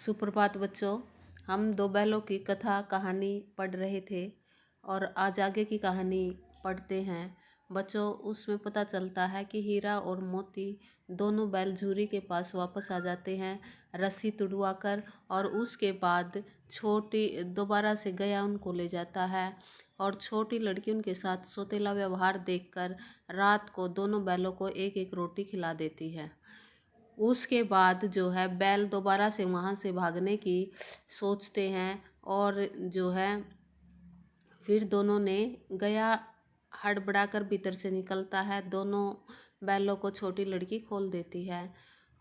सुप्रभात बच्चों। हम दो बैलों की कथा कहानी पढ़ रहे थे और आज आगे की कहानी पढ़ते हैं। बच्चों, उसमें पता चलता है कि हीरा और मोती दोनों बैल झूरी के पास वापस आ जाते हैं रस्सी तुड़वा कर, और उसके बाद छोटी दोबारा से गया उनको ले जाता है और छोटी लड़की उनके साथ सौतेला व्यवहार देखकर रात को दोनों बैलों को एक एक रोटी खिला देती है। उसके बाद जो है बैल दोबारा से वहाँ से भागने की सोचते हैं और जो है फिर दोनों ने गया हड़बड़ाकर भीतर से निकलता है। दोनों बैलों को छोटी लड़की खोल देती है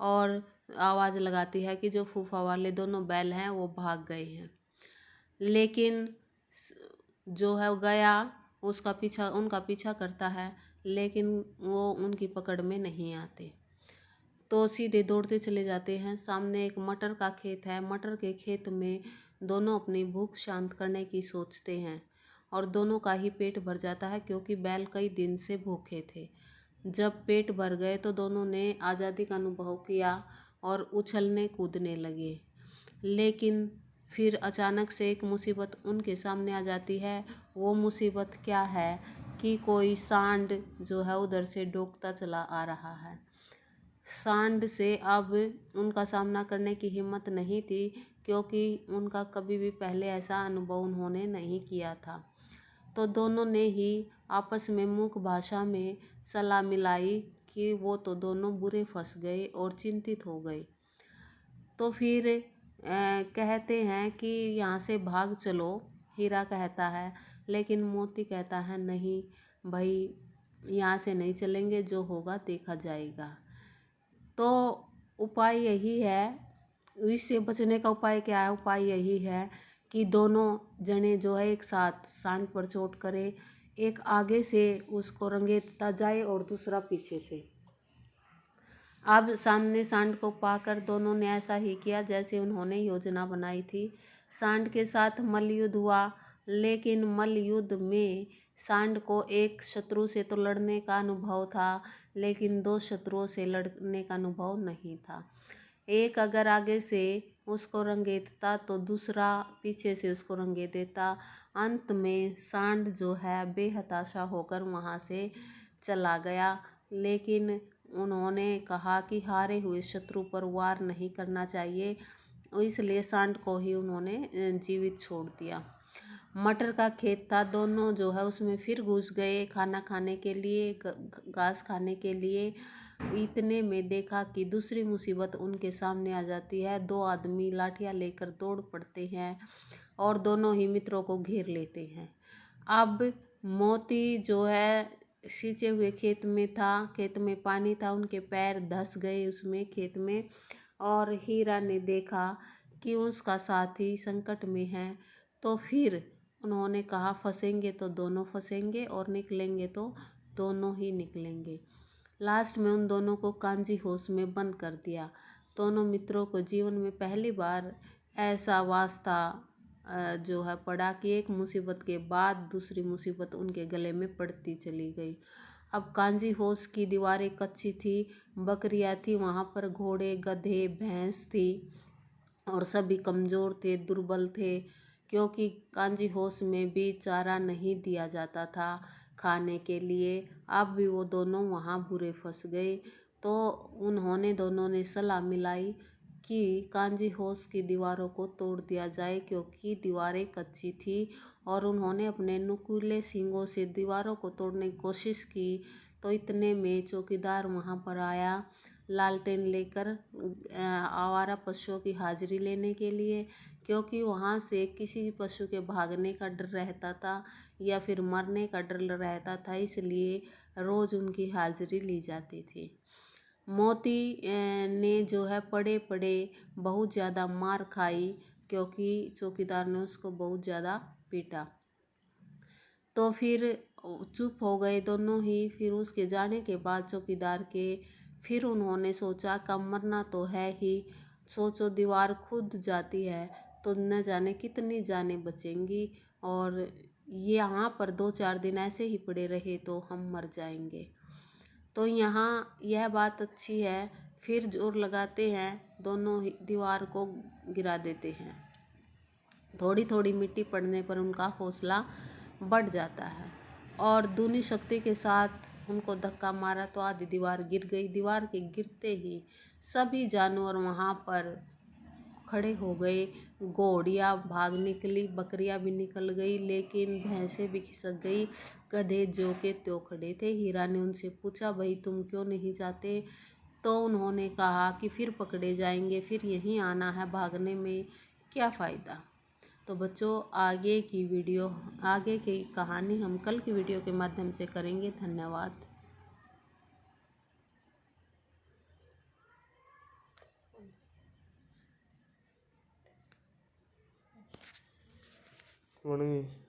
और आवाज़ लगाती है कि जो फूफा वाले दोनों बैल हैं वो भाग गए हैं। लेकिन जो है गया उनका पीछा करता है, लेकिन वो उनकी पकड़ में नहीं आते तो सीधे दौड़ते चले जाते हैं। सामने एक मटर का खेत है। मटर के खेत में दोनों अपनी भूख शांत करने की सोचते हैं और दोनों का ही पेट भर जाता है क्योंकि बैल कई दिन से भूखे थे। जब पेट भर गए तो दोनों ने आज़ादी का अनुभव किया और उछलने कूदने लगे। लेकिन फिर अचानक से एक मुसीबत उनके सामने आ जाती है। वो मुसीबत क्या है कि कोई सांड जो है उधर से डोकता चला आ रहा है। सांड से अब उनका सामना करने की हिम्मत नहीं थी क्योंकि उनका कभी भी पहले ऐसा अनुभव उन्होंने नहीं किया था। तो दोनों ने ही आपस में मूक भाषा में सलाह मिलाई कि वो तो दोनों बुरे फंस गए और चिंतित हो गए। तो फिर कहते हैं कि यहाँ से भाग चलो, हीरा कहता है। लेकिन मोती कहता है नहीं भाई, यहाँ से नहीं चलेंगे, जो होगा देखा जाएगा। तो उपाय यही है, इससे बचने का उपाय क्या है? उपाय यही है कि दोनों जने जो है एक साथ सांड पर चोट करे। एक आगे से उसको रंगेतता जाए और दूसरा पीछे से। अब सामने सांड को पाकर दोनों ने ऐसा ही किया जैसे उन्होंने योजना बनाई थी। सांड के साथ मल्लयुद्ध हुआ, लेकिन मल्लयुद्ध में सांड को एक शत्रु से तो लड़ने का अनुभव था, लेकिन दो शत्रुओं से लड़ने का अनुभव नहीं था। एक अगर आगे से उसको रंगेतता तो दूसरा पीछे से उसको रंगे देता। अंत में सांड जो है बेहताशा होकर वहाँ से चला गया। लेकिन उन्होंने कहा कि हारे हुए शत्रु पर वार नहीं करना चाहिए, इसलिए सांड को ही उन्होंने जीवित छोड़ दिया। मटर का खेत था। दोनों जो है उसमें फिर घुस गए खाना खाने के लिए, घास खाने के लिए। इतने में देखा कि दूसरी मुसीबत उनके सामने आ जाती है। दो आदमी लाठियाँ लेकर दौड़ पड़ते हैं और दोनों ही मित्रों को घेर लेते हैं। अब मोती जो है सींचे हुए खेत में था, खेत में पानी था, उनके पैर धंस गए उसमें खेत में। और हीरा ने देखा कि उसका साथी संकट में है, तो फिर उन्होंने कहा फंसेंगे तो दोनों फंसेंगे और निकलेंगे तो दोनों ही निकलेंगे। लास्ट में उन दोनों को कांजी हाउस में बंद कर दिया। दोनों मित्रों को जीवन में पहली बार ऐसा वास्ता जो है पड़ा कि एक मुसीबत के बाद दूसरी मुसीबत उनके गले में पड़ती चली गई। अब कांजी हाउस की दीवारें कच्ची थी, बकरियां थी वहाँ पर, घोड़े गधे भैंस थी और सभी कमज़ोर थे, दुर्बल थे, क्योंकि कांजी हाउस में भी चारा नहीं दिया जाता था खाने के लिए। अब भी वो दोनों वहाँ बुरे फंस गए। तो उन्होंने दोनों ने सलाह मिलाई कि कांजी हाउस की दीवारों को तोड़ दिया जाए, क्योंकि दीवारें कच्ची थी। और उन्होंने अपने नुकीले सींगों से दीवारों को तोड़ने की कोशिश की। तो इतने में चौकीदार वहाँ पर आया लालटेन लेकर, आवारा पशुओं की हाजिरी लेने के लिए, क्योंकि वहाँ से किसी पशु के भागने का डर रहता था या फिर मरने का डर रहता था, इसलिए रोज़ उनकी हाजिरी ली जाती थी। मोती ने जो है पड़े पड़े बहुत ज़्यादा मार खाई, क्योंकि चौकीदार ने उसको बहुत ज़्यादा पीटा। तो फिर चुप हो गए दोनों ही। फिर उसके जाने के बाद चौकीदार के फिर उन्होंने सोचा का मरना तो है ही, सोचो दीवार खुद जाती है तो न जाने कितनी जानें बचेंगी, और ये यहाँ पर 2-4 दिन ऐसे ही पड़े रहे तो हम मर जाएंगे। तो यहाँ यह बात अच्छी है। फिर जोर लगाते हैं, दोनों ही दीवार को गिरा देते हैं। थोड़ी थोड़ी मिट्टी पड़ने पर उनका हौसला बढ़ जाता है और दूनी शक्ति के साथ उनको धक्का मारा तो आधी दीवार गिर गई। दीवार के गिरते ही सभी जानवर वहाँ पर खड़े हो गए। घोड़ियाँ भाग निकली, बकरियाँ भी निकल गई, लेकिन भैंसें भी खिसक गई। गधे जो के त्यों खड़े थे। हीरा ने उनसे पूछा, भाई तुम क्यों नहीं जाते? तो उन्होंने कहा कि फिर पकड़े जाएंगे, फिर यहीं आना है, भागने में क्या फ़ायदा। तो बच्चों, आगे की कहानी हम कल की वीडियो के माध्यम से करेंगे। धन्यवाद। वणगी।